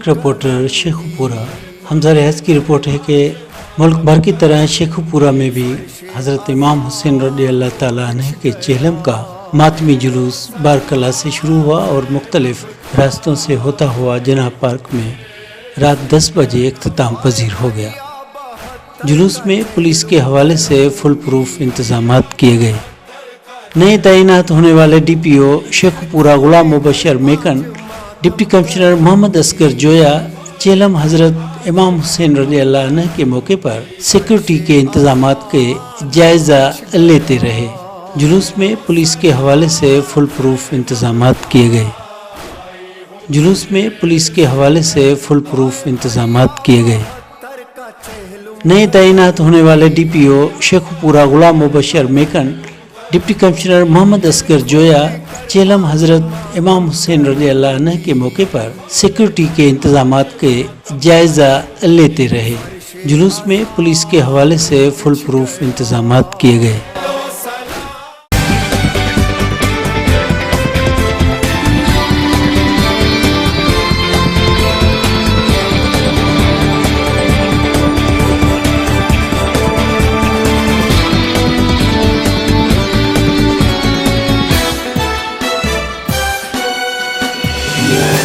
Reporter Sheikhupura. Hamza रियाज की report है कि मुल्क भर की तरह शेखुपुरा में भी हज़रत इमाम हुसैन रज़ी अल्लाह ताला अन्हु के चेहलम का मातमी जुलूस बारकला से शुरू हुआ और मुख्तलिफ रास्तों से होता हुआ जनाब पार्क में रात 10 बजे इख्तिताम पजीर हो गया। जुलूस में पुलिस के हवाले से फुल प्रूफ इंतजामात किए गए। नए तैनात होने वाले DPO शेखुपुरा गुलाम मुबशर मेकन, डिप्टी कमिश्नर मोहम्मद असगर जोया चेहलम हज़रत इमाम हुसैन रज़ी अल्लाह अन्हु के मौके पर सिक्योरिटी के इंतजामात के जायज़ा लेते रहे। जुलूस में पुलिस के हवाले से फुल प्रूफ इंतजामात किए गए। जुलूस में पुलिस के हवाले से फुल प्रूफ इंतजामात किए गए। नए तैनात होने वाले DPO शेखुपुरा गुलाम मुबशर मेकन, डिप्टी कमिश्नर मोहम्मद असगर जोया चेहलम हज़रत इमाम हुसैन रज़ी अल्लाह अन्हु के मौके पर सिक्योरिटी के इंतजामात के जायज़ा लेते रहे। जुलूस में पुलिस के हवाले से फुल प्रूफ इंतजामात किए गए।